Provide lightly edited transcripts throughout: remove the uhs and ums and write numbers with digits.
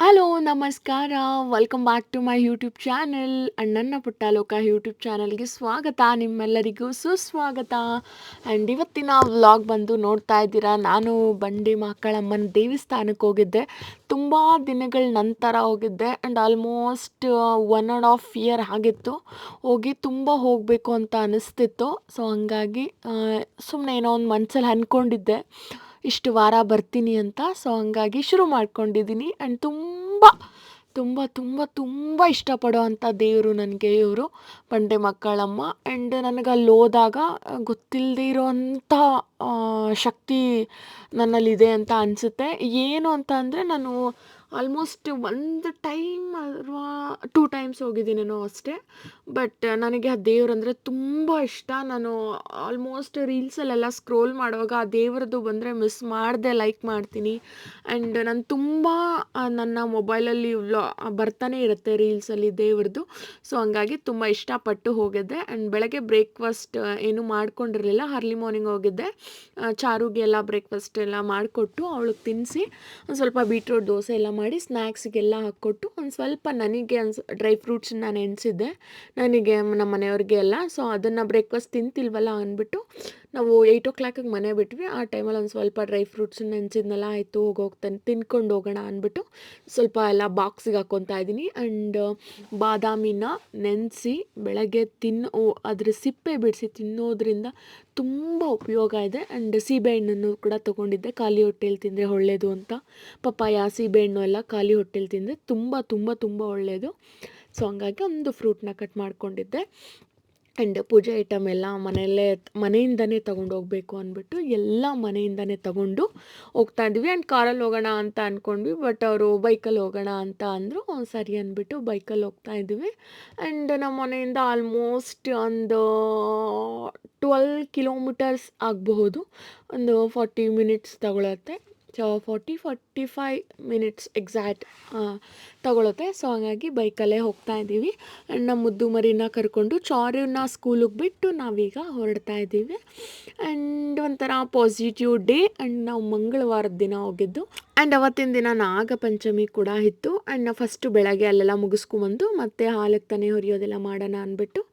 Hello, ನಮಸ್ಕಾರ. Welcome back to my YouTube channel and ನನ್ನ ಪುಟ್ಟಲೋಕ ಯೂಟ್ಯೂಬ್ ಚಾನಲ್ಗೆ ಸ್ವಾಗತ. ನಿಮ್ಮೆಲ್ಲರಿಗೂ ಸುಸ್ವಾಗತ. ಆ್ಯಂಡ್ ಇವತ್ತಿನ ವ್ಲಾಗ್ ಬಂದು ನೋಡ್ತಾ ಇದ್ದೀರಾ, ನಾನು ಬಂಡಿ ಮಕ್ಕಳಮ್ಮನ ದೇವಸ್ಥಾನಕ್ಕೆ ಹೋಗಿದ್ದೆ. ತುಂಬ ದಿನಗಳ ನಂತರ ಹೋಗಿದ್ದೆ ಆ್ಯಂಡ್ ಆಲ್ಮೋಸ್ಟ್ 1.5 ಇಯರ್ ಆಗಿತ್ತು. ಹೋಗಿ ತುಂಬ ಹೋಗಬೇಕು ಅಂತ ಅನಿಸ್ತಿತ್ತು. ಸೊ ಹಂಗಾಗಿ ಸುಮ್ಮನೆ ಏನೋ ಒಂದು ಮನಸ್ಸಲ್ಲಿ ಅಂದ್ಕೊಂಡಿದ್ದೆ ಇಷ್ಟು ವಾರ ಬರ್ತೀನಿ ಅಂತ. ಸೊ ಹಂಗಾಗಿ ಶುರು ಮಾಡ್ಕೊಂಡಿದ್ದೀನಿ. ಆ್ಯಂಡ್ ತುಂಬ ತುಂಬ ತುಂಬ ತುಂಬ ಇಷ್ಟಪಡೋ ಅಂಥ ದೇವರು ನನಗೆ ಇವರು ಬಂಡೆ ಮಕ್ಕಳಮ್ಮ. ಆ್ಯಂಡ್ ನನಗೆ ಅಲ್ಲಿ ಹೋದಾಗ ಗೊತ್ತಿಲ್ಲದೆ ಇರೋವಂಥ ಶಕ್ತಿ ನನ್ನಲ್ಲಿದೆ ಅಂತ ಅನಿಸುತ್ತೆ. ಏನು ಅಂತ ಅಂದರೆ, ನಾನು ಆಲ್ಮೋಸ್ಟ್ ಒಂದು ಟೈಮ್ ಅಥವಾ 2 ಟೈಮ್ಸ್ ಹೋಗಿದ್ದೀನೇನೋ ಅಷ್ಟೇ. ಬಟ್ ನನಗೆ ಆ ದೇವ್ರಂದರೆ ತುಂಬ ಇಷ್ಟ. ನಾನು ಆಲ್ಮೋಸ್ಟ್ ರೀಲ್ಸಲ್ಲೆಲ್ಲ ಸ್ಕ್ರೋಲ್ ಮಾಡುವಾಗ ಆ ದೇವ್ರದ್ದು ಬಂದರೆ ಮಿಸ್ ಮಾಡದೆ ಲೈಕ್ ಮಾಡ್ತೀನಿ. ಆ್ಯಂಡ್ ನಾನು ತುಂಬ ನನ್ನ ಮೊಬೈಲಲ್ಲಿ ಬರ್ತಾನೆ ಇರುತ್ತೆ ರೀಲ್ಸಲ್ಲಿ ದೇವ್ರದ್ದು. ಸೊ ಹಂಗಾಗಿ ತುಂಬ ಇಷ್ಟಪಟ್ಟು ಹೋಗಿದ್ದೆ. ಆ್ಯಂಡ್ ಬೆಳಗ್ಗೆ ಬ್ರೇಕ್ಫಾಸ್ಟ್ ಏನೂ ಮಾಡ್ಕೊಂಡಿರಲಿಲ್ಲ. ಅರ್ಲಿ ಮಾರ್ನಿಂಗ್ ಹೋಗಿದ್ದೆ. ಚಾರುಗೆ ಎಲ್ಲ ಬ್ರೇಕ್ಫಾಸ್ಟ್ ಎಲ್ಲ ಮಾಡಿಕೊಟ್ಟು ಅವಳಿಗೆ ತಿನ್ನಿಸಿ ಒಂದು ಸ್ವಲ್ಪ ಬೀಟ್ರೋಟ್ ದೋಸೆ ಎಲ್ಲ ಮಾಡಿ ಸ್ನ್ಯಾಕ್ಸಿಗೆಲ್ಲ ಹಾಕ್ಕೊಟ್ಟು ಒಂದು ಸ್ವಲ್ಪ ನನಗೆ ಡ್ರೈ ಫ್ರೂಟ್ಸನ್ನ ನೆನೆಸಿದ್ದೆ, ನನಗೆ ನಮ್ಮ ಮನೆಯವ್ರಿಗೆ ಎಲ್ಲ. ಸೊ ಅದನ್ನು ಬ್ರೇಕ್ಫಾಸ್ಟ್ ತಿಂತಿಲ್ವಲ್ಲ ಅಂದ್ಬಿಟ್ಟು ನಾವು 8 o'clock ಮನೆ ಬಿಟ್ವಿ. ಆ ಟೈಮಲ್ಲಿ ಒಂದು ಸ್ವಲ್ಪ ಡ್ರೈ ಫ್ರೂಟ್ಸನ್ನ ನೆನೆಸಿದ್ನೆಲ್ಲ ಆಯಿತು ಹೋಗ್ತಾನೆ ತಿನ್ಕೊಂಡು ಹೋಗೋಣ ಅಂದ್ಬಿಟ್ಟು ಸ್ವಲ್ಪ ಎಲ್ಲ ಬಾಕ್ಸಿಗೆ ಹಾಕ್ಕೊತಾ ಇದ್ದೀನಿ. ಆ್ಯಂಡ್ ಬಾದಾಮಿನ ನೆನೆಸಿ ಬೆಳಗ್ಗೆ ಅದ್ರ ಸಿಪ್ಪೆ ಬಿಡಿಸಿ ತಿನ್ನೋದ್ರಿಂದ ತುಂಬ ಉಪಯೋಗ ಇದೆ. ಆ್ಯಂಡ್ ಸೀಬೆಹಣ್ಣನ್ನು ಕೂಡ ತೊಗೊಂಡಿದ್ದೆ, ಖಾಲಿ ಹೊಟ್ಟೆಲಿ ತಿಂದರೆ ಒಳ್ಳೆಯದು ಅಂತ. ಪಪ್ಪಾಯ, ಸೀಬೆಹಣ್ಣು ಎಲ್ಲ ಖಾಲಿ ಹೊಟ್ಟೆಲಿ ತಿಂದರೆ ತುಂಬ ತುಂಬ ತುಂಬ ಒಳ್ಳೆಯದು. ಸೊ ಹಂಗಾಗಿ ಒಂದು ಫ್ರೂಟ್ನ ಕಟ್ ಮಾಡ್ಕೊಂಡಿದ್ದೆ. ಆ್ಯಂಡ್ ಪೂಜೆ ಐಟಮ್ ಎಲ್ಲ ಮನೆಯಿಂದನೇ ತೊಗೊಂಡು ಹೋಗಬೇಕು ಅಂದ್ಬಿಟ್ಟು ಎಲ್ಲ ಮನೆಯಿಂದನೇ ತೊಗೊಂಡು ಹೋಗ್ತಾ ಇದ್ವಿ. ಆ್ಯಂಡ್ ಕಾರಲ್ಲಿ ಹೋಗೋಣ ಅಂತ ಅಂದ್ಕೊಂಡ್ವಿ, ಬಟ್ ಅವರು ಬೈಕಲ್ಲಿ ಹೋಗೋಣ ಅಂತ ಅಂದರು. ಸರಿ ಅಂದ್ಬಿಟ್ಟು ಬೈಕಲ್ಲಿ ಹೋಗ್ತಾ ಇದ್ವಿ. ಆ್ಯಂಡ್ ನಮ್ಮ ಮನೆಯಿಂದ ಆಲ್ಮೋಸ್ಟ್ ಒಂದು 12 ಕಿಲೋಮೀಟರ್ಸ್ ಆಗಬಹುದು. ಒಂದು 40 ಮಿನಿಟ್ಸ್ ತಗೊಳತ್ತೆ. 45 ಮಿನಿಟ್ಸ್ ಎಕ್ಸಾಕ್ಟ್ ತಗೊಳುತ್ತೆ. ಸೊ ಹಾಗಾಗಿ ಬೈಕಲ್ಲೇ ಹೋಗ್ತಾ ಇದ್ದೀವಿ. ಆ್ಯಂಡ್ ನಮ್ಮ ಮುದ್ದು ಮರಿನ ಕರ್ಕೊಂಡು ಚಾರುನ ಸ್ಕೂಲಿಗೆ ಬಿಟ್ಟು ನಾವೀಗ ಹೊರಡ್ತಾ ಇದ್ದೀವಿ. ಆ್ಯಂಡ್ ಒಂಥರ ಪಾಸಿಟಿವ್ ಡೇ. ಆ್ಯಂಡ್ ನಾವು ಮಂಗಳವಾರದ ದಿನ ಹೋಗಿದ್ದು. ಆ್ಯಂಡ್ ಅವತ್ತಿನ ದಿನ ನಾಗಪಂಚಮಿ ಕೂಡ ಇತ್ತು. ಆ್ಯಂಡ್ ನಾವು ಫಸ್ಟು ಬೆಳಗ್ಗೆ ಅಲ್ಲೆಲ್ಲ ಮುಗಿಸ್ಕೊಂಬಂದು ಮತ್ತೆ ಹಾಲಕ್ಕೆ ತಾನೇ ಹೊರಿಯೋದೆಲ್ಲ ಮಾಡೋಣ ಅಂದ್ಬಿಟ್ಟು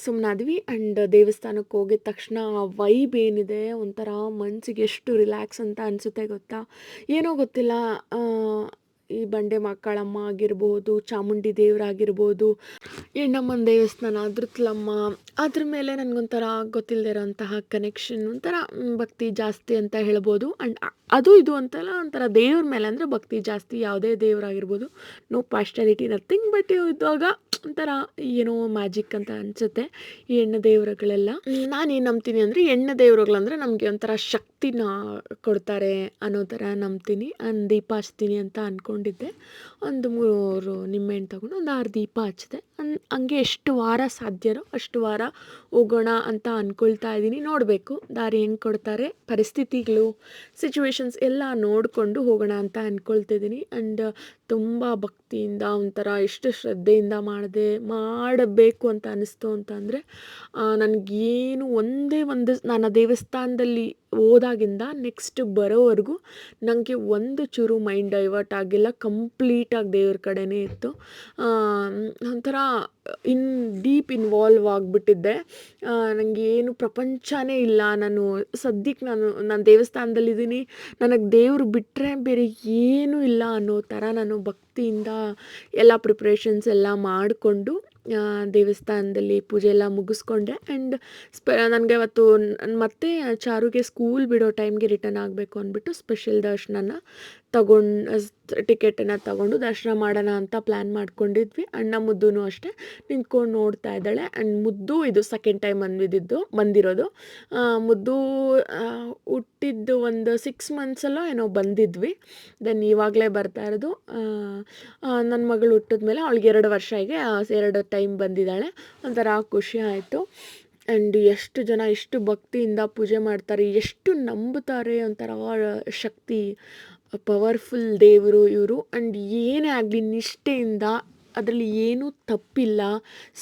ಸುಮ್ಮನಾದ್ವಿ. ಆ್ಯಂಡ್ ದೇವಸ್ಥಾನಕ್ಕೆ ಹೋಗಿದ ತಕ್ಷಣ ವೈಬ್ ಏನಿದೆ, ಒಂಥರ ಮನಸ್ಸಿಗೆ ಎಷ್ಟು ರಿಲ್ಯಾಕ್ಸ್ ಅಂತ ಅನಿಸುತ್ತೆ ಗೊತ್ತಾ. ಏನೋ ಗೊತ್ತಿಲ್ಲ, ಈ ಬಂಡೆ ಮಕ್ಕಳಮ್ಮ ಆಗಿರ್ಬೋದು, ಚಾಮುಂಡಿ ದೇವರಾಗಿರ್ಬೋದು, ಹೆಣ್ಣಮ್ಮನ ದೇವಸ್ಥಾನ, ಅದ್ರತ್ಲಮ್ಮ, ಅದ್ರ ಮೇಲೆ ನನಗೊಂಥರ ಗೊತ್ತಿಲ್ಲದೆ ಇರೋಂತಹ ಕನೆಕ್ಷನ್, ಒಂಥರ ಭಕ್ತಿ ಜಾಸ್ತಿ ಅಂತ ಹೇಳ್ಬೋದು. ಆ್ಯಂಡ್ ಅದು ಇದು ಅಂತಲ್ಲ, ಒಂಥರ ದೇವ್ರ ಮೇಲೆ ಅಂದರೆ ಭಕ್ತಿ ಜಾಸ್ತಿ. ಯಾವುದೇ ದೇವರಾಗಿರ್ಬೋದು, ನೋ ಪಾರ್ಶಾಲಿಟಿ ನಥಿಂಗ್. ಬಟ್ ಇದ್ದಾಗ ಒಂಥರ ಏನೋ ಮ್ಯಾಜಿಕ್ ಅಂತ ಅನಿಸುತ್ತೆ ಈ ಹೆಣ್ಣು ದೇವರುಗಳೆಲ್ಲ. ನಾನೇನು ನಂಬ್ತೀನಿ ಅಂದರೆ, ಹೆಣ್ಣು ದೇವರುಗಳಂದರೆ ನಮಗೆ ಒಂಥರ ಶಕ್ತಿನ ಕೊಡ್ತಾರೆ ಅನ್ನೋ ಥರ ನಂಬ್ತೀನಿ. ದೀಪ ಹಚ್ತೀನಿ ಅಂತ ಅಂದ್ಕೊಂಡಿದ್ದೆ. ಒಂದು 3 ನಿಂಬೆಹಣ್ಣು ತೊಗೊಂಡು ಒಂದು 6 ದೀಪ ಹಚ್ಚಿದೆ. ಹಂಗೆ ಎಷ್ಟು ವಾರ ಸಾಧ್ಯವೋ ಅಷ್ಟು ವಾರ ಹೋಗೋಣ ಅಂತ ಅಂದ್ಕೊಳ್ತಾ ಇದ್ದೀನಿ. ನೋಡಬೇಕು ದಾರಿ ಹೆಂಗೆ ಕೊಡ್ತಾರೆ, ಪರಿಸ್ಥಿತಿಗಳು, ಸಿಚುವೇಶನ್ಸ್ ಎಲ್ಲ ನೋಡಿಕೊಂಡು ಹೋಗೋಣ ಅಂತ ಅಂದ್ಕೊಳ್ತಿದ್ದೀನಿ. ಆ್ಯಂಡ್ ತುಂಬ ಭಕ್ತಿಯಿಂದ ಒಂಥರ ಎಷ್ಟು ಶ್ರದ್ಧೆಯಿಂದ ಮಾಡಬೇಕು ಅಂತ ಅನ್ನಿಸ್ತು ಅಂತಂದರೆ, ನನಗೇನು ಒಂದೇ ಒಂದು ನಾನು ದೇವಸ್ಥಾನದಲ್ಲಿ ಹೋದಾಗಿಂದ ನೆಕ್ಸ್ಟ್ ಬರೋವರೆಗೂ ನನಗೆ ಒಂದು ಚೂರು ಮೈಂಡ್ ಡೈವರ್ಟ್ ಆಗಿಲ್ಲ. ಕಂಪ್ಲೀಟಾಗಿ ದೇವ್ರ ಕಡೆನೇ ಇತ್ತು. ಒಂಥರ ಡೀಪ್ ಇನ್ವಾಲ್ವ್ ಆಗಿಬಿಟ್ಟಿದ್ದೆ. ನನಗೇನು ಪ್ರಪಂಚನೇ ಇಲ್ಲ. ಸದ್ಯಕ್ಕೆ ನಾನು ದೇವಸ್ಥಾನದಲ್ಲಿದ್ದೀನಿ, ನನಗೆ ದೇವ್ರು ಬಿಟ್ಟರೆ ಬೇರೆ ಏನೂ ಇಲ್ಲ ಅನ್ನೋ ಥರ ನಾನು ಭಕ್ತಿಯಿಂದ ಎಲ್ಲ ಪ್ರಿಪ್ರೇಷನ್ಸ್ ಎಲ್ಲ ಮಾಡಿಕೊಂಡು ದೇವಸ್ಥಾನದಲ್ಲಿ ಪೂಜೆ ಎಲ್ಲ ಮುಗಿಸ್ಕೊಂಡೆ. ಆ್ಯಂಡ್ ನನಗೆ ಅವತ್ತು ಮತ್ತೆ ಚಾರುಗೆ ಸ್ಕೂಲ್ ಬಿಡೋ ಟೈಮ್ಗೆ ರಿಟರ್ನ್ ಆಗಬೇಕು ಅಂದ್ಬಿಟ್ಟು ಸ್ಪೆಷಲ್ ದರ್ಶನನ ಟಿಕೆಟನ್ನು ತಗೊಂಡು ದರ್ಶನ ಮಾಡೋಣ ಅಂತ ಪ್ಲ್ಯಾನ್ ಮಾಡ್ಕೊಂಡಿದ್ವಿ. ಅಣ್ಣ ಮುದ್ದೂ ಅಷ್ಟೇ ನಿಂತ್ಕೊಂಡು ನೋಡ್ತಾ ಇದ್ದಾಳೆ. ಆ್ಯಂಡ್ ಮುದ್ದು ಇದು ಸೆಕೆಂಡ್ ಟೈಮ್ ಬಂದಿರೋದು. ಮುದ್ದು ಹುಟ್ಟಿದ್ದು ಒಂದು 6 ಮಂತ್ಸಲ್ಲೋ ಏನೋ ಬಂದಿದ್ವಿ. ದೆನ್ ಇವಾಗಲೇ ಬರ್ತಾ ಇರೋದು. ನನ್ನ ಮಗಳು ಹುಟ್ಟಿದ್ಮೇಲೆ ಅವಳಿಗೆ 2 ವರ್ಷ ಆಗಿ 2 ಟೈಮ್ ಬಂದಿದ್ದಾಳೆ. ಒಂಥರ ಖುಷಿ ಆಯಿತು. ಆ್ಯಂಡ್ ಎಷ್ಟು ಜನ ಎಷ್ಟು ಭಕ್ತಿಯಿಂದ ಪೂಜೆ ಮಾಡ್ತಾರೆ, ಎಷ್ಟು ನಂಬುತ್ತಾರೆ, ಒಂಥರ ಶಕ್ತಿ, ಪವರ್ಫುಲ್ ದೇವರು ಇವರು. ಆ್ಯಂಡ್ ಏನೇ ಆಗಲಿ ನಿಷ್ಠೆಯಿಂದ, ಅದರಲ್ಲಿ ಏನೂ ತಪ್ಪಿಲ್ಲ,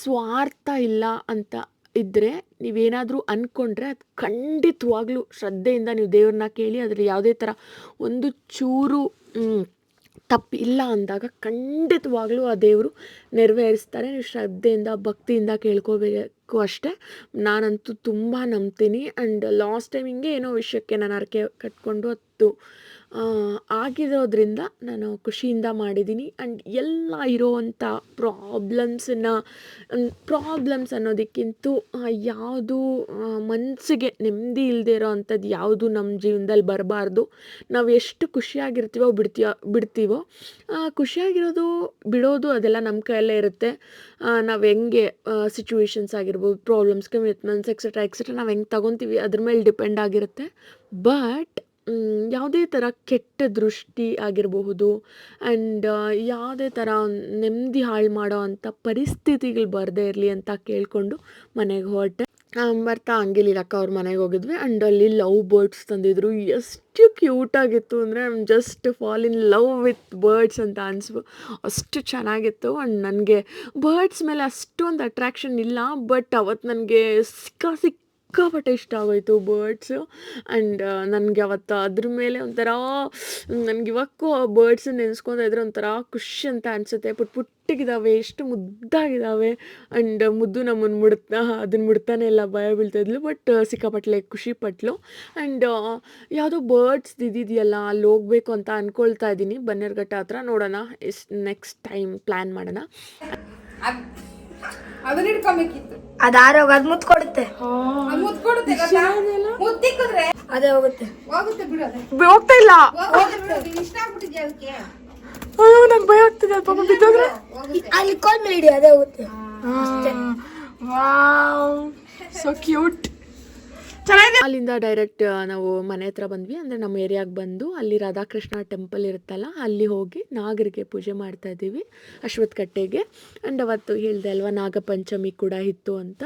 ಸ್ವಾರ್ಥ ಇಲ್ಲ ಅಂತ ಇದ್ದರೆ, ನೀವೇನಾದರೂ ಅಂದ್ಕೊಂಡ್ರೆ ಅದು ಖಂಡಿತವಾಗ್ಲೂ ಶ್ರದ್ಧೆಯಿಂದ ನೀವು ದೇವ್ರನ್ನ ಕೇಳಿ, ಅದರಲ್ಲಿ ಯಾವುದೇ ಥರ ಒಂದು ಚೂರು ತಪ್ಪಿಲ್ಲ ಅಂದಾಗ ಖಂಡಿತವಾಗ್ಲೂ ಆ ದೇವರು ನೆರವೇರಿಸ್ತಾರೆ. ನೀವು ಶ್ರದ್ಧೆಯಿಂದ ಭಕ್ತಿಯಿಂದ ಕೇಳ್ಕೋಬೇಕು ಅಷ್ಟೇ. ನಾನಂತೂ ತುಂಬ ನಂಬ್ತೀನಿ. ಆ್ಯಂಡ್ ಲಾಸ್ಟ್ ಟೈಮ್ ಹಿಂಗೆ ಏನೋ ವಿಷಯಕ್ಕೆ ನಾನು ಹರಕೆ ಕಟ್ಕೊಂಡು ಅದು ಆಗಿರೋದ್ರಿಂದ ನಾನು ಖುಷಿಯಿಂದ ಮಾಡಿದ್ದೀನಿ. ಆ್ಯಂಡ್ ಎಲ್ಲ ಇರೋವಂಥ ಪ್ರಾಬ್ಲಮ್ಸ್ ಅನ್ನೋದಕ್ಕಿಂತ ಯಾವುದು ಮನಸ್ಸಿಗೆ ನೆಮ್ಮದಿ ಇಲ್ಲದೆ ಇರೋ ಅಂಥದ್ದು ಯಾವುದು ನಮ್ಮ ಜೀವನದಲ್ಲಿ ಬರಬಾರ್ದು. ನಾವು ಎಷ್ಟು ಖುಷಿಯಾಗಿರ್ತೀವೋ ಬಿಡ್ತೀವೋ, ಖುಷಿಯಾಗಿರೋದು ಬಿಡೋದು ಅದೆಲ್ಲ ನಮ್ಮ ಕೈಯಲ್ಲೇ ಇರುತ್ತೆ. ನಾವು ಹೆಂಗೆ ಸಿಚುವೇಶನ್ಸ್ ಆಗಿರ್ಬೋದು, ಪ್ರಾಬ್ಲಮ್ಸ್, ಕಮಿಟ್ಮೆಂಟ್ಸ್ ಎಕ್ಸೆಟ್ರಾ ನಾವು ಹೆಂಗೆ ತಗೊತೀವಿ ಅದ್ರ ಮೇಲೆ ಡಿಪೆಂಡ್ ಆಗಿರುತ್ತೆ. ಬಟ್ ಯಾವುದೇ ಥರ ಕೆಟ್ಟ ದೃಷ್ಟಿ ಆಗಿರಬಹುದು ಆ್ಯಂಡ್ ಯಾವುದೇ ಥರ ನೆಮ್ಮದಿ ಹಾಳು ಮಾಡೋ ಅಂಥ ಪರಿಸ್ಥಿತಿಗಳು ಬರದೇ ಇರಲಿ ಅಂತ ಕೇಳಿಕೊಂಡು ಮನೆಗೆ ಹೊರಟೆ. ಬರ್ತಾ ಹಂಗೆ ಲೀಲಕ್ಕ ಅವ್ರ ಮನೆಗೆ ಹೋಗಿದ್ವಿ. ಆ್ಯಂಡ್ ಅಲ್ಲಿ ಲವ್ ಬರ್ಡ್ಸ್ ತಂದಿದ್ರು. ಎಷ್ಟು ಕ್ಯೂಟಾಗಿತ್ತು ಅಂದರೆ I am just fall in love with birds ಅಂತ ಅಷ್ಟು ಚೆನ್ನಾಗಿತ್ತು. ಆ್ಯಂಡ್ ನನಗೆ ಬರ್ಡ್ಸ್ ಮೇಲೆ ಅಷ್ಟೊಂದು ಅಟ್ರ್ಯಾಕ್ಷನ್ ಇಲ್ಲ, ಬಟ್ ಅವತ್ತು ನನಗೆ ಸಿಕ್ಕಾಪಟ್ಟೆ ಇಷ್ಟ ಆಗೋಯ್ತು ಬರ್ಡ್ಸು. ಆ್ಯಂಡ್ ನನಗೆ ಅವತ್ತು ಅದ್ರ ಮೇಲೆ ಒಂಥರ ನನಗೆ ಇವಾಗೂ ಆ ಬರ್ಡ್ಸನ್ನ ನೆನೆಸ್ಕೊತಾ ಇದ್ರೆ ಒಂಥರ ಖುಷಿ ಅಂತ ಅನಿಸುತ್ತೆ. ಪುಟ್ಟಿಗಿದ್ದಾವೆ, ಎಷ್ಟು ಮುದ್ದಾಗಿದ್ದಾವೆ. ಆ್ಯಂಡ್ ಮುದ್ದು ನಮ್ಮನ್ನು ಅದನ್ನು ಮುಡ್ತಾನೆ ಎಲ್ಲ ಭಯ ಬೀಳ್ತಾಯಿದ್ಲು. ಬಟ್ ಸಿಕ್ಕಾಪಟ್ಟೆ ಖುಷಿ ಪಟ್ಲು. ಆ್ಯಂಡ್ ಯಾವುದೋ ಬರ್ಡ್ಸ್ ಇದಿದೆಯಲ್ಲ, ಅಲ್ಲಿ ಹೋಗ್ಬೇಕು ಅಂತ ಅಂದ್ಕೊಳ್ತಾ ಇದ್ದೀನಿ ಬನ್ನೇರುಘಟ್ಟ ಹತ್ರ. ನೋಡೋಣ, ನೆಕ್ಸ್ಟ್ ಟೈಮ್ ಪ್ಲ್ಯಾನ್ ಮಾಡೋಣ. ಅದನ್ನ ಇಟ್ಕೊಬೇಕಿತ್ತು. ಅದಾರೋಗ ಅದ್ ಮುತ್ ಕೊಡುತ್ತೆ, ಮುತ್ ಕೊಡುತ್ತೆ ಗೊತ್ತಾ? ಮುತ್ತಿಕ್ಕಿದ್ರೆ ಅದೇ ಹೋಗುತ್ತೆ. ಹೋಗುತ್ತೆ ಬಿಡು. ಅದೇ ಹೋಗ್ತಾ ಇಲ್ಲ. ಇಷ್ಟ ಆಗ್ಬಿಟ್ಟಿದ್ಯಾ ಅದಕ್ಕೆ? ಅಯ್ಯೋ ನಂಗೆ ಭಯ ಆಗ್ತಿದೆ ಪಾಪ ಬಿದ್ದೋದ್ರೆ. ಅಲ್ಲಿ ಕೋಲ್ ಮೇಲೆ ಇಡಿ, ಅದೇ ಹೋಗುತ್ತೆ. Wow, so cute. ಚೆನ್ನಾಗಿದೆ. ಅಲ್ಲಿಂದ ಡೈರೆಕ್ಟ್ ನಾವು ಮನೆ ಹತ್ರ ಬಂದ್ವಿ. ಅಂದರೆ ನಮ್ಮ ಏರಿಯಾಗೆ ಬಂದು ಅಲ್ಲಿ ರಾಧಾಕೃಷ್ಣ ಟೆಂಪಲ್ ಇರುತ್ತಲ್ಲ, ಅಲ್ಲಿ ಹೋಗಿ ನಾಗರಿಗೆ ಪೂಜೆ ಮಾಡ್ತಾ ಇದ್ದೀವಿ, ಅಶ್ವತ್ಥ ಕಟ್ಟೆಗೆ. ಆ್ಯಂಡ್ ಅವತ್ತು ಹೇಳಿದೆ ಅಲ್ವಾ ನಾಗಪಂಚಮಿ ಕೂಡ ಇತ್ತು ಅಂತ.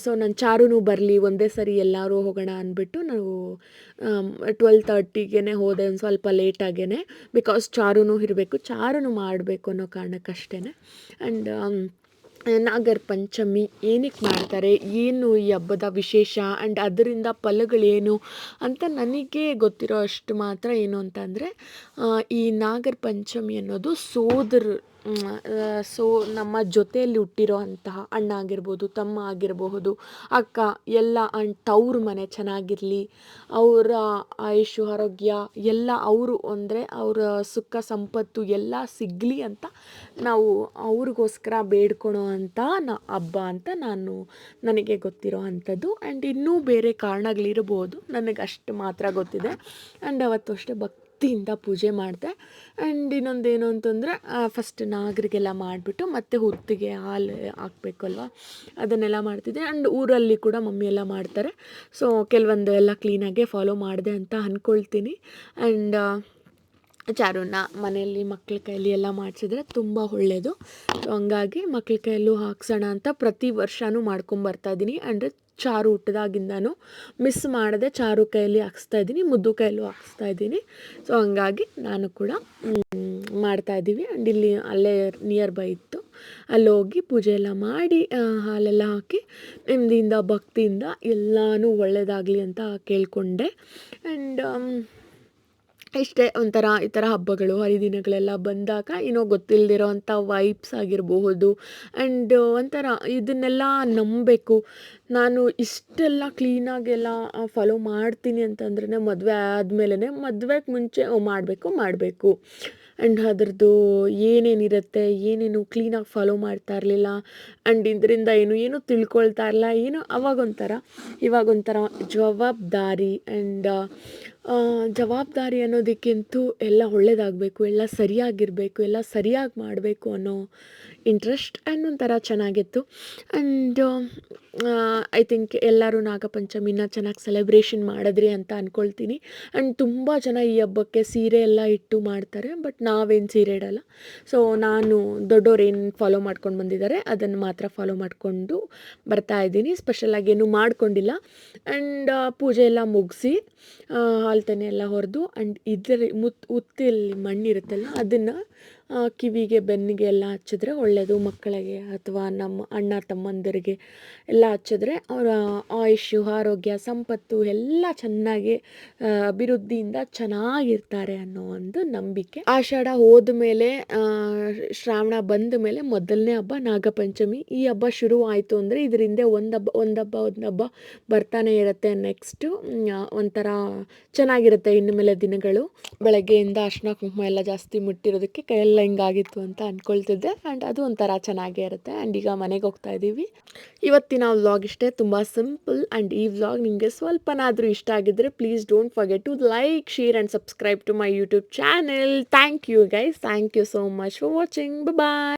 ಸೊ ನಾನು ಚಾರುನೂ ಬರಲಿ ಒಂದೇ ಸರಿ ಎಲ್ಲರೂ ಹೋಗೋಣ ಅಂದ್ಬಿಟ್ಟು ನಾವು 12:30ಗೆ ಹೋದೆ, ಒಂದು ಸ್ವಲ್ಪ ಲೇಟಾಗೇ. ಬಿಕಾಸ್ ಚಾರುನೂ ಇರಬೇಕು, ಚಾರುನೂ ಮಾಡಬೇಕು ಅನ್ನೋ ಕಾರಣಕ್ಕಷ್ಟೇ. ಆ್ಯಂಡ್ ನಾಗರ ಪಂಚಮಿ ಏನಕ್ಕೆ ಮಾಡ್ತಾರೆ, ಏನು ಈ ಹಬ್ಬದ ವಿಶೇಷ ಆ್ಯಂಡ್ ಅದರಿಂದ ಫಲಗಳೇನು ಅಂತ ನನಗೆ ಗೊತ್ತಿರೋ ಅಷ್ಟು ಮಾತ್ರ ಏನು ಅಂತ ಅಂದರೆ, ಈ ನಾಗರ ಪಂಚಮಿ ಅನ್ನೋದು ನಮ್ಮ ಜೊತೆಯಲ್ಲಿ ಹುಟ್ಟಿರೋ ಅಂತಹ ಅಣ್ಣ ಆಗಿರ್ಬೋದು, ತಮ್ಮ ಆಗಿರಬಹುದು, ಅಕ್ಕ ಎಲ್ಲ ತವ್ರ ಮನೆ ಚೆನ್ನಾಗಿರಲಿ, ಅವರ ಆಯುಷು ಆರೋಗ್ಯ ಎಲ್ಲ ಅವರು ಅಂದರೆ ಅವರ ಸುಖ ಸಂಪತ್ತು ಎಲ್ಲ ಸಿಗಲಿ ಅಂತ ನಾವು ಅವ್ರಿಗೋಸ್ಕರ ಬೇಡ್ಕೊಳೋ ಅಂತ ಹಬ್ಬ ಅಂತ ನನಗೆ ಗೊತ್ತಿರೋ ಅಂಥದ್ದು. ಆ್ಯಂಡ್ ಇನ್ನೂ ಬೇರೆ ಕಾರಣಗಳಿರ್ಬೋದು, ನನಗೆ ಅಷ್ಟು ಮಾತ್ರ ಗೊತ್ತಿದೆ. ಆ್ಯಂಡ್ ಅವತ್ತು ಅಷ್ಟೇ ಭಕ್ತಿಯಿಂದ ಪೂಜೆ ಮಾಡಿದೆ. ಆ್ಯಂಡ್ ಇನ್ನೊಂದೇನು ಅಂತಂದರೆ, ಫಸ್ಟ್ ನಾಗರಿಗೆಲ್ಲ ಮಾಡಿಬಿಟ್ಟು ಮತ್ತೆ ಹುತ್ತಿಗೆ ಹಾಲು ಹಾಕಬೇಕಲ್ವ, ಅದನ್ನೆಲ್ಲ ಮಾಡ್ತಿದ್ದೆ. ಆ್ಯಂಡ್ ಊರಲ್ಲಿ ಕೂಡ ಮಮ್ಮಿ ಎಲ್ಲ ಮಾಡ್ತಾರೆ. ಸೊ ಕೆಲವೊಂದು ಎಲ್ಲ ಕ್ಲೀನಾಗೆ ಫಾಲೋ ಮಾಡಿದೆ ಅಂತ ಅಂದ್ಕೊಳ್ತೀನಿ. ಆ್ಯಂಡ್ ಚಾರುನ ಮನೆಯಲ್ಲಿ ಮಕ್ಳ ಕೈಯಲ್ಲಿ ಎಲ್ಲ ಮಾಡಿಸಿದ್ರೆ ತುಂಬ ಒಳ್ಳೆಯದು. ಸೊ ಹಂಗಾಗಿ ಮಕ್ಳ ಕೈಯಲ್ಲೂ ಹಾಕ್ಸೋಣ ಅಂತ ಪ್ರತಿ ವರ್ಷವೂ ಮಾಡ್ಕೊಂಬರ್ತಾಯಿದ್ದೀನಿ. ಅಂದರೆ ಚಾರು ಹುಟ್ಟಿದಾಗಿಂದನೂ ಮಿಸ್ ಮಾಡದೆ ಚಾರು ಕೈಯಲ್ಲಿ ಹಾಕ್ಸ್ತಾಯಿದ್ದೀನಿ, ಮುದ್ದು ಕೈಯಲ್ಲೂ ಹಾಕ್ಸ್ತಾಯಿದ್ದೀನಿ. ಸೊ ಹಂಗಾಗಿ ನಾನು ಕೂಡ ಮಾಡ್ತಾಯಿದ್ದೀವಿ. ಆ್ಯಂಡ್ ಅಲ್ಲೇ ನಿಯರ್ ಬೈ ಇತ್ತು, ಅಲ್ಲಿ ಹೋಗಿ ಪೂಜೆ ಎಲ್ಲ ಮಾಡಿ ಹಾಲೆಲ್ಲ ಹಾಕಿ ನೆಮ್ಮದಿಯಿಂದ ಭಕ್ತಿಯಿಂದ ಎಲ್ಲನೂ ಒಳ್ಳೆಯದಾಗಲಿ ಅಂತ ಕೇಳಿಕೊಂಡೆ. ಆ್ಯಂಡ್ ಇಷ್ಟೇ. ಒಂಥರ ಈ ಥರ ಹಬ್ಬಗಳು ಹರಿದಿನಗಳೆಲ್ಲ ಬಂದಾಗ ಏನೋ ಗೊತ್ತಿಲ್ಲದಿರೋ ಅಂಥ ವೈಬ್ಸ್ ಆಗಿರಬಹುದು. ಆ್ಯಂಡ್ ಒಂಥರ ಇದನ್ನೆಲ್ಲ ನಂಬಬೇಕು. ನಾನು ಇಷ್ಟೆಲ್ಲ ಕ್ಲೀನಾಗೆಲ್ಲ ಫಾಲೋ ಮಾಡ್ತೀನಿ ಅಂತಂದ್ರೆ ಮದುವೆ ಆದಮೇಲೆ, ಮದುವೆಗೆ ಮುಂಚೆ ಮಾಡಬೇಕು ಆ್ಯಂಡ್ ಅದರದ್ದು ಏನೇನಿರುತ್ತೆ, ಏನೇನು ಕ್ಲೀನಾಗಿ ಫಾಲೋ ಮಾಡ್ತಾ ಇರಲಿಲ್ಲ. ಆ್ಯಂಡ್ ಇದರಿಂದ ಏನು ತಿಳ್ಕೊಳ್ತಾ ಇರಲಿಲ್ಲ. ಇವಾಗೊಂಥರ ಜವಾಬ್ದಾರಿ. ಆ್ಯಂಡ್ ಜವಾಬ್ದಾರಿ ಅನ್ನೋದಕ್ಕಿಂತೂ ಎಲ್ಲ ಒಳ್ಳೆಯದಾಗಬೇಕು, ಎಲ್ಲ ಸರಿಯಾಗಿರಬೇಕು, ಎಲ್ಲ ಸರಿಯಾಗಿ ಮಾಡಬೇಕು ಅನ್ನೋ ಇಂಟ್ರೆಸ್ಟ್. ಆ್ಯಂಡ್ ಒಂಥರ ಚೆನ್ನಾಗಿತ್ತು. ಆ್ಯಂಡ್ ಐ ಥಿಂಕ್ ಎಲ್ಲರೂ ನಾಗಪಂಚಮಿನ ಚೆನ್ನಾಗಿ ಸೆಲೆಬ್ರೇಷನ್ ಮಾಡಿದ್ರಿ ಅಂತ ಅಂದ್ಕೊಳ್ತೀನಿ. ಆ್ಯಂಡ್ ತುಂಬ ಜನ ಈ ಹಬ್ಬಕ್ಕೆ ಸೀರೆ ಎಲ್ಲ ಇಟ್ಟು ಮಾಡ್ತಾರೆ, ಬಟ್ ನಾವೇನು ಸೀರೆ ಇಡಲ್ಲ. ಸೊ ನಾನು ದೊಡ್ಡವ್ರು ಏನು ಫಾಲೋ ಮಾಡ್ಕೊಂಡು ಬಂದಿದ್ದಾರೆ ಅದನ್ನು ಮಾತ್ರ ಫಾಲೋ ಮಾಡಿಕೊಂಡು ಬರ್ತಾಯಿದ್ದೀನಿ. ಸ್ಪೆಷಲಾಗಿ ಏನೂ ಮಾಡ್ಕೊಂಡಿಲ್ಲ. ಆ್ಯಂಡ್ ಪೂಜೆ ಎಲ್ಲ ಮುಗಿಸಿ ಹಾಲ್ತನೆ ಎಲ್ಲ ಹೊಡೆದು, ಆ್ಯಂಡ್ ಉತ್ತಿಯಲ್ಲಿ ಮಣ್ಣಿರುತ್ತಲ್ಲ ಅದನ್ನು ಕಿವಿಗೆ ಬೆನ್ನಿಗೆ ಎಲ್ಲ ಹಚ್ಚಿದ್ರೆ ಒಳ್ಳೆಯದು ಮಕ್ಕಳಿಗೆ ಅಥವಾ ನಮ್ಮ ಅಣ್ಣ ತಮ್ಮಂದಿರಿಗೆ ಎಲ್ಲ ಹಚ್ಚಿದ್ರೆ ಅವರ ಆಯುಷ್ಯು ಆರೋಗ್ಯ ಸಂಪತ್ತು ಎಲ್ಲ ಚೆನ್ನಾಗಿ ಅಭಿವೃದ್ಧಿಯಿಂದ ಚೆನ್ನಾಗಿರ್ತಾರೆ ಅನ್ನೋ ಒಂದು ನಂಬಿಕೆ. ಆಷಾಢ ಹೋದ ಮೇಲೆ ಶ್ರಾವಣ ಬಂದ ಮೇಲೆ ಮೊದಲನೇ ಹಬ್ಬ ನಾಗಪಂಚಮಿ. ಈ ಹಬ್ಬ ಶುರು ಆಯಿತು ಅಂದರೆ ಇದರಿಂದ ಒಂದಬ್ಬ ಬರ್ತಾನೆ ಇರುತ್ತೆ. ನೆಕ್ಸ್ಟು ಒಂಥರ ಚೆನ್ನಾಗಿರುತ್ತೆ ಇನ್ನು ಮೇಲೆ ದಿನಗಳು. ಬೆಳಗ್ಗೆಯಿಂದ ಅರ್ಶಿನ ಕುಂಕುಮ ಎಲ್ಲ ಜಾಸ್ತಿ ಮುಟ್ಟಿರೋದಕ್ಕೆ ಕೈಯೆಲ್ಲ ಹಿಂಗಾಗಿತ್ತು ಅಂತ ಅಂದ್ಕೊಳ್ತಿದ್ದೆ. ಆ್ಯಂಡ್ ಅದು ಒಂಥರ ಚೆನ್ನಾಗೇ ಇರುತ್ತೆ. ಆ್ಯಂಡ್ ಈಗ ಮನೆಗೆ ಹೋಗ್ತಾ ಇದ್ದೀವಿ. ಇವತ್ತಿನ ವ್ಲಾಗ್ ಇಷ್ಟೇ, ತುಂಬ ಸಿಂಪಲ್. ಆ್ಯಂಡ್ ಈ ವ್ಲಾಗ್ ನಿಮಗೆ ಸ್ವಲ್ಪನಾದರೂ ಇಷ್ಟ ಆಗಿದ್ದರೆ please don't forget to like, share and subscribe to my YouTube channel. Thank you guys, thank you so much for watching. Bye.